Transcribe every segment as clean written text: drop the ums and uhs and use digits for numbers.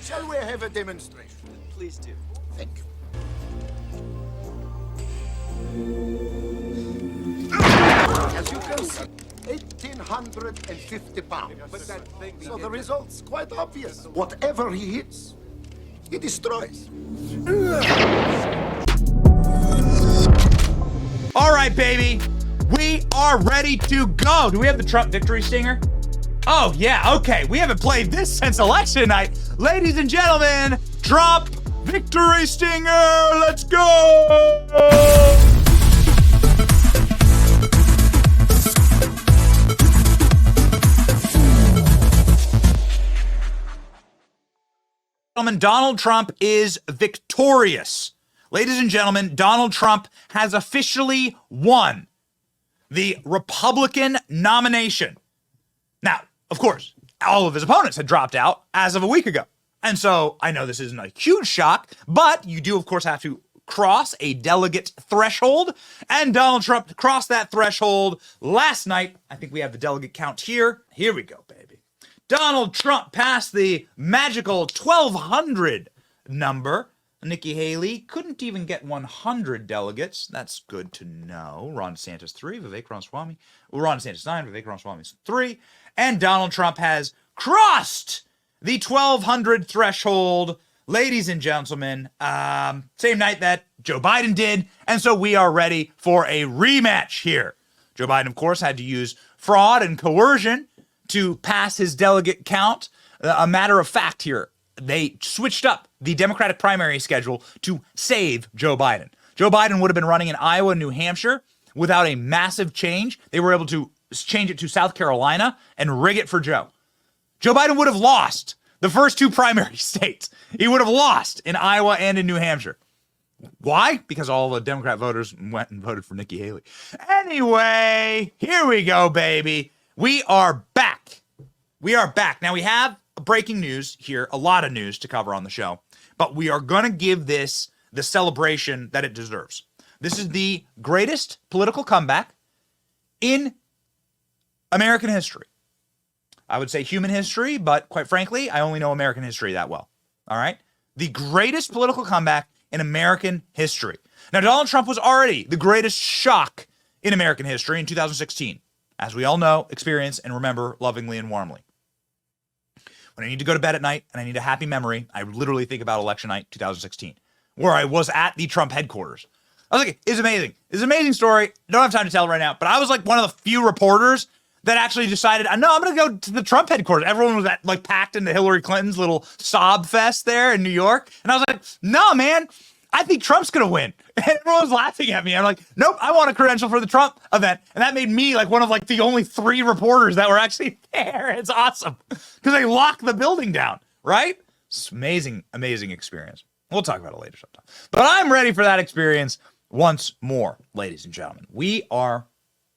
Shall we have a demonstration? Please do. Thank you. As you can see, 1,850 pounds. So the result's quite obvious. Whatever he hits, he destroys. All right, baby. We are ready to go. Do we have the Trump victory stinger? Oh, yeah, okay. We haven't played this since election night. Ladies and gentlemen, Trump victory stinger. Let's go. Donald Trump is victorious. Ladies and gentlemen, Donald Trump has officially won the Republican nomination. Now, of course, all of his opponents had dropped out as of a week ago. And so I know this isn't a huge shock, but you do, of course, have to cross a delegate threshold. And Donald Trump crossed that threshold last night. I think we have the delegate count here. Here we go, baby. Donald Trump passed the magical 1,200 number. Nikki Haley couldn't even get 100 delegates. That's good to know. Ron DeSantis 3, Vivek Ramaswamy. Ron DeSantis 9, Vivek Ramaswamy 3. And Donald Trump has crossed the 1,200 threshold, ladies and gentlemen, same night that Joe Biden did. And so we are ready for a rematch here. Joe Biden, of course, had to use fraud and coercion to pass his delegate count. A matter of fact here, they switched up the Democratic primary schedule to save Joe Biden. Joe Biden would have been running in Iowa and New Hampshire without a massive change. They were able to change it to South Carolina and rig it for Joe. Joe Biden would have lost the first two primary states. He would have lost in Iowa and in New Hampshire. Why? Because all the Democrat voters went and voted for Nikki Haley. Anyway, here we go, baby. We are back. We are back. Now we have breaking news here, a lot of news to cover on the show, but we are going to give this the celebration that it deserves. This is the greatest political comeback in American history. I would say human history, but quite frankly, I only know American history that well. All right? The greatest political comeback in American history. Now, Donald Trump was already the greatest shock in American history in 2016. As we all know, experience, and remember lovingly and warmly. When I need to go to bed at night and I need a happy memory, I literally think about election night 2016, where I was at the Trump headquarters. I was like, it's amazing. It's an amazing story. Don't have time to tell it right now, but I was like one of the few reporters that actually decided, no, I'm going to go to the Trump headquarters. Everyone was like packed into Hillary Clinton's little sob fest there in New York. And I was like, no, man, I think Trump's going to win. And everyone was laughing at me. I'm like, nope, I want a credential for the Trump event. And that made me like one of like the only 3 reporters that were actually there. It's awesome because they locked the building down, right? It's amazing, amazing experience. We'll talk about it later sometime. But I'm ready for that experience once more, ladies and gentlemen. We are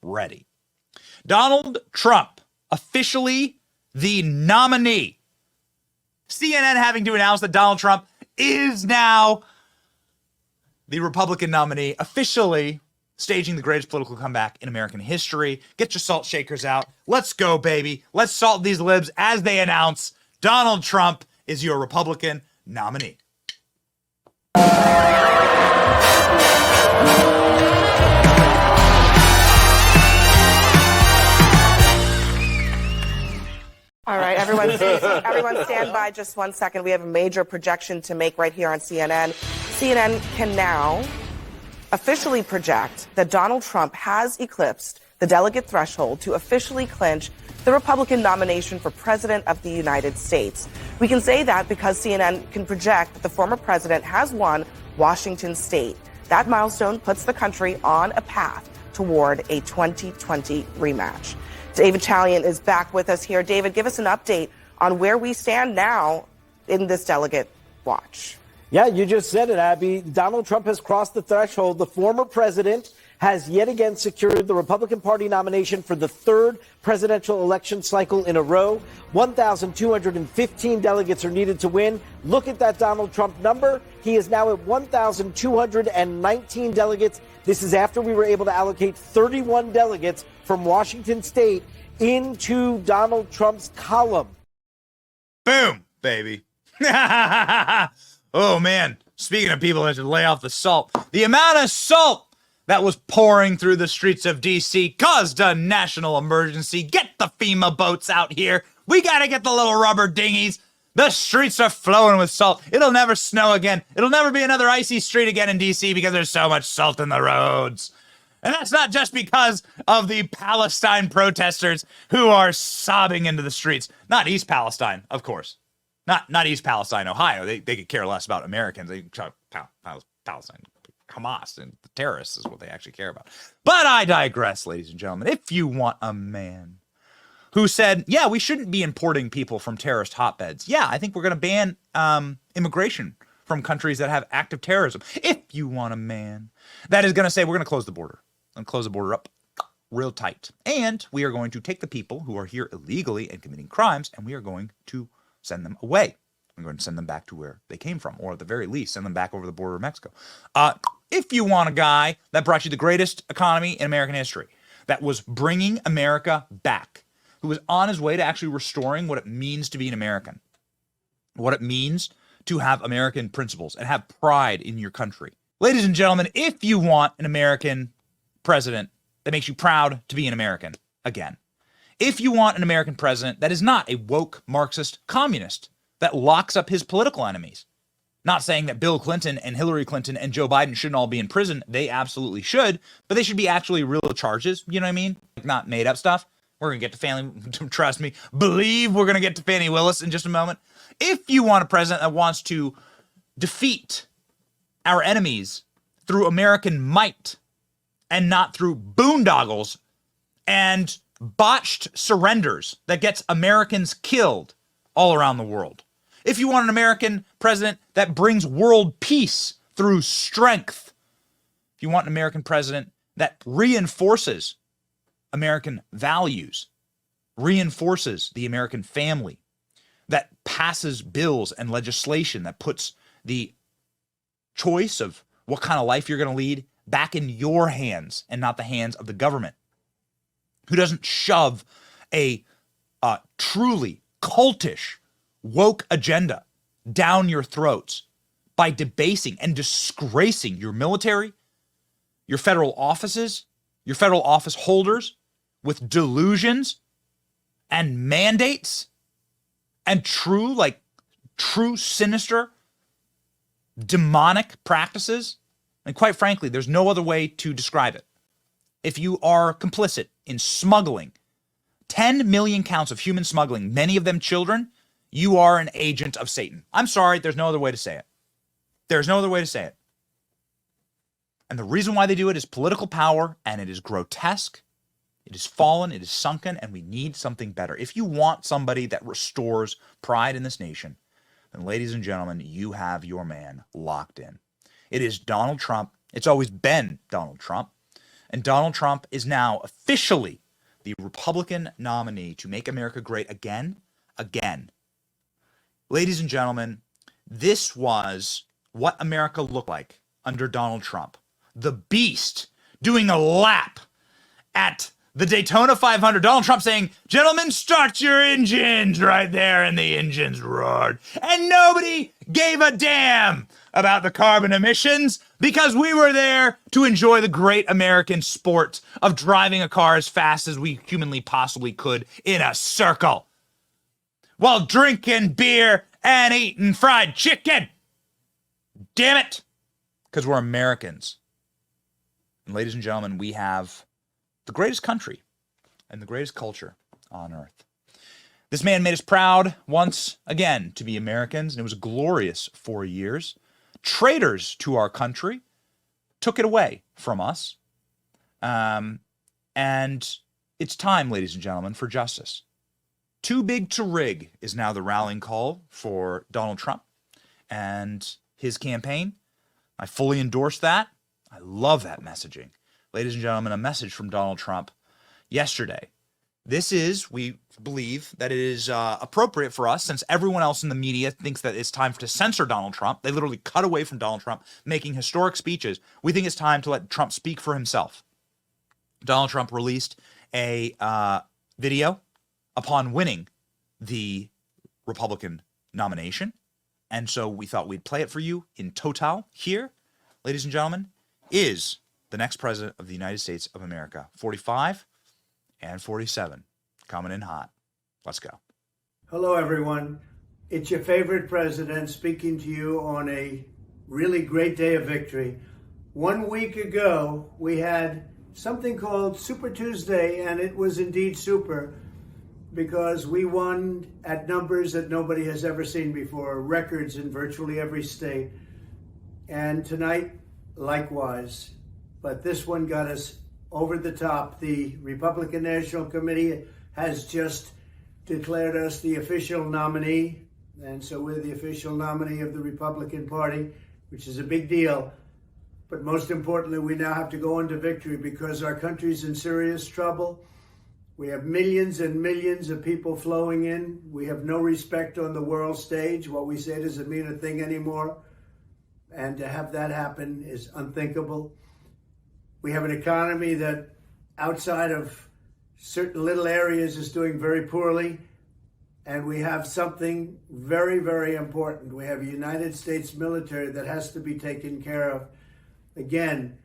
ready. Donald Trump, officially the nominee. CNN having to announce that Donald Trump is now the Republican nominee, officially staging the greatest political comeback in American history. Get your salt shakers out. Let's go, baby. Let's salt these libs as they announce Donald Trump is your Republican nominee. All right, everyone stand by just 1 second. We have a major projection to make right here on CNN. CNN can now officially project that Donald Trump has eclipsed the delegate threshold to officially clinch the Republican nomination for President of the United States. We can say that because CNN can project that the former president has won Washington state. That milestone puts the country on a path toward a 2020 rematch. David Chalian is back with us here. David, give us an update on where we stand now in this delegate watch. Yeah, you just said it, Abby. Donald Trump has crossed the threshold. The former president has yet again secured the Republican Party nomination for the 3rd presidential election cycle in a row. 1,215 delegates are needed to win. Look at that Donald Trump number. He is now at 1,219 delegates. This is after we were able to allocate 31 delegates from Washington state into Donald Trump's column. Boom. baby. Oh, man. Speaking of people that should lay off the salt, the amount of salt that was pouring through the streets of D.C. caused a national emergency. Get the FEMA boats out here. We got to get the little rubber dinghies. The streets are flowing with salt. It'll never snow again. It'll never be another icy street again in D.C. because there's so much salt in the roads. And that's not just because of the Palestine protesters who are sobbing into the streets. Not East Palestine, of course. Not East Palestine, Ohio. They could care less about Americans. They Palestine, Hamas, and the terrorists is what they actually care about. But I digress, ladies and gentlemen. If you want a man who said, yeah, we shouldn't be importing people from terrorist hotbeds. Yeah, I think we're going to ban immigration from countries that have active terrorism. If you want a man that is going to say, we're going to close the border and close the border up real tight. And we are going to take the people who are here illegally and committing crimes, and we are going to send them away. We're going to send them back to where they came from, or at the very least, send them back over the border of Mexico. If you want a guy that brought you the greatest economy in American history, that was bringing America back, who was on his way to actually restoring what it means to be an American, what it means to have American principles and have pride in your country. Ladies and gentlemen, if you want an American president that makes you proud to be an American again, if you want an American president that is not a woke Marxist communist that locks up his political enemies, not saying that Bill Clinton and Hillary Clinton and Joe Biden shouldn't all be in prison. They absolutely should, but they should be actually real charges. You know what I mean? Like not made up stuff. We're going to get to Fannie, trust me, believe we're going to get to Fannie Willis in just a moment. If you want a president that wants to defeat our enemies through American might and not through boondoggles and botched surrenders that gets Americans killed all around the world. If you want an American president that brings world peace through strength, if you want an American president that reinforces American values, reinforces the American family, that passes bills and legislation that puts the choice of what kind of life you're going to lead back in your hands and not the hands of the government, who doesn't shove a truly cultish, woke agenda down your throats by debasing and disgracing your military, your federal offices, your federal office holders with delusions and mandates and true sinister, demonic practices. And quite frankly, there's no other way to describe it. If you are complicit in smuggling 10 million counts of human smuggling, many of them children, you are an agent of Satan. I'm sorry, there's no other way to say it. There's no other way to say it. And the reason why they do it is political power, and it is grotesque, it is fallen, it is sunken, and we need something better. If you want somebody that restores pride in this nation, then ladies and gentlemen, you have your man locked in. It is Donald Trump. It's always been Donald Trump. And Donald Trump is now officially the Republican nominee to make America great again. Ladies and gentlemen, this was what America looked like under Donald Trump. The beast doing a lap at the Daytona 500. Donald Trump saying, gentlemen, start your engines right there. And the engines roared. And nobody gave a damn about the carbon emissions because we were there to enjoy the great American sport of driving a car as fast as we humanly possibly could in a circle while drinking beer and eating fried chicken. Damn it. Because we're Americans. And ladies and gentlemen, we have the greatest country and the greatest culture on earth. This man made us proud once again to be Americans, and it was glorious 4 years. Traitors to our country took it away from us. And it's time, ladies and gentlemen, for justice. Too big to rig is now the rallying call for Donald Trump and his campaign. I fully endorse that. I love that messaging. Ladies and gentlemen, a message from Donald Trump yesterday. This is, we believe, that it is appropriate for us, since everyone else in the media thinks that it's time to censor Donald Trump. They literally cut away from Donald Trump, making historic speeches. We think it's time to let Trump speak for himself. Donald Trump released a video upon winning the Republican nomination. And so we thought we'd play it for you in total here, ladies and gentlemen, is the next president of the United States of America. 45 and 47 coming in hot. Let's go. Hello, everyone. It's your favorite president speaking to you on a really great day of victory. 1 week ago, we had something called Super Tuesday, and it was indeed super because we won at numbers that nobody has ever seen before, records in virtually every state. And tonight, likewise. But this one got us over the top. The Republican National Committee has just declared us the official nominee. And so we're the official nominee of the Republican Party, which is a big deal. But most importantly, we now have to go into victory because our country's in serious trouble. We have millions and millions of people flowing in. We have no respect on the world stage. What we say doesn't mean a thing anymore. And to have that happen is unthinkable. We have an economy that outside of certain little areas is doing very poorly. And we have something very, very important. We have a United States military that has to be taken care of. Again,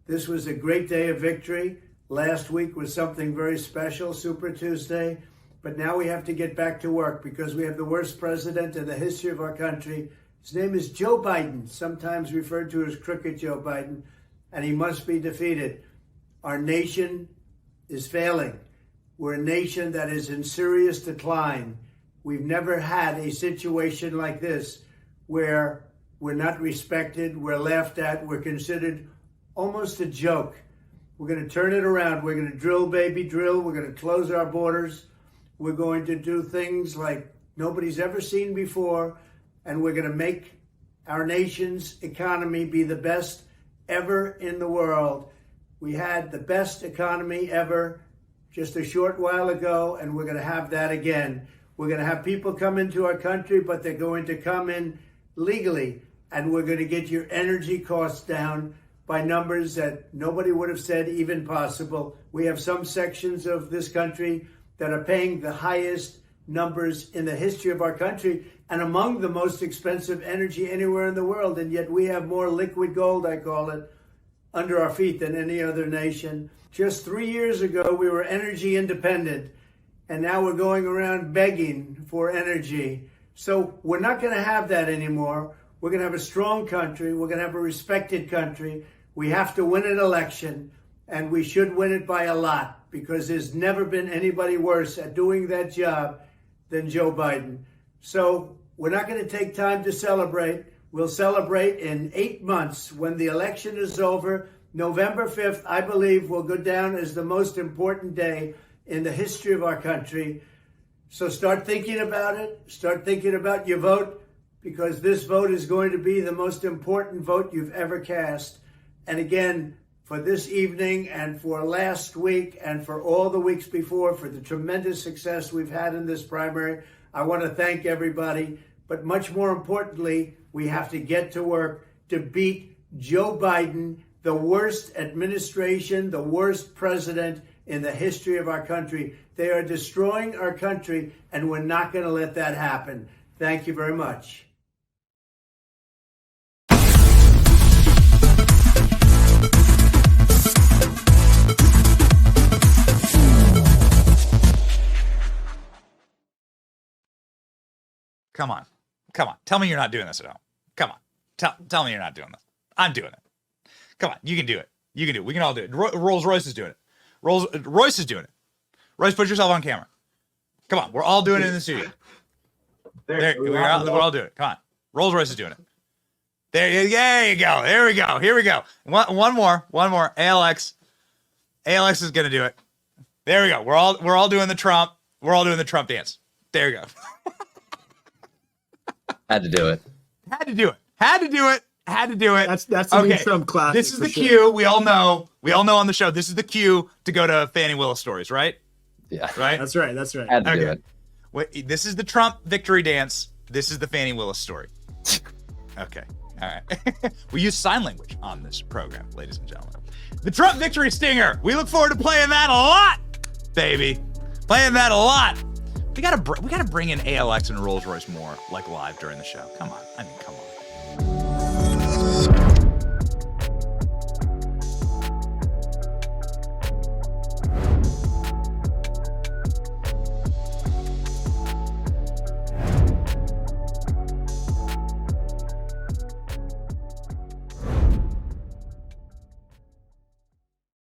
this was a great day of victory. Last week was something very special, Super Tuesday. But now we have to get back to work because we have the worst president in the history of our country. His name is Joe Biden, sometimes referred to as Crooked Joe Biden, and he must be defeated. Our nation is failing. We're a nation that is in serious decline. We've never had a situation like this where we're not respected, we're laughed at, we're considered almost a joke. We're going to turn it around. We're going to drill, baby, drill. We're going to close our borders. We're going to do things like nobody's ever seen before, and we're going to make our nation's economy be the best ever in the world. We had the best economy ever just a short while ago, and we're going to have that again. We're going to have people come into our country, but they're going to come in legally, and we're going to get your energy costs down by numbers that nobody would have said even possible. We have some sections of this country that are paying the highest numbers in the history of our country and among the most expensive energy anywhere in the world, and yet we have more liquid gold, I call it, under our feet than any other nation. Just 3 years ago, we were energy independent, and now we're going around begging for energy. So we're not going to have that anymore. We're going to have a strong country. We're going to have a respected country. We have to win an election, and we should win it by a lot because there's never been anybody worse at doing that job than Joe Biden. So we're not going to take time to celebrate. We'll celebrate in 8 months when the election is over. November 5th, I believe, will go down as the most important day in the history of our country. So start thinking about it. Start thinking about your vote because this vote is going to be the most important vote you've ever cast. And again, for this evening and for last week and for all the weeks before, for the tremendous success we've had in this primary, I want to thank everybody. But much more importantly, we have to get to work to beat Joe Biden, the worst administration, the worst president in the history of our country. They are destroying our country, and we're not going to let that happen. Thank you very much. Come on. Come on. Tell me you're not doing this at home. Come on. Tell me you're not doing this. I'm doing it. Come on. You can do it. You can do it. We can all do it. Rolls Royce is doing it. Royce is doing it. Royce, put yourself on camera. Come on. We're all doing it in the studio. We're all doing it. Come on. Rolls Royce is doing it. There you go. There we go. Here we go. One more. ALX is going to do it. There we go. We're all doing the Trump. We're all doing the Trump dance. There you go. Had to do it. That's a new Trump classic. This is the cue. We all know on the show. This is the cue to go to Fannie Willis stories, right? Yeah. Right? That's right. Had to do it. Wait, this is the Trump victory dance. This is the Fannie Willis story. Okay. All right. We use sign language on this program, ladies and gentlemen. The Trump victory stinger. We look forward to playing that a lot, baby. Playing that a lot. We gotta bring in ALX and Rolls Royce more like live during the show. Come on. I mean, come on.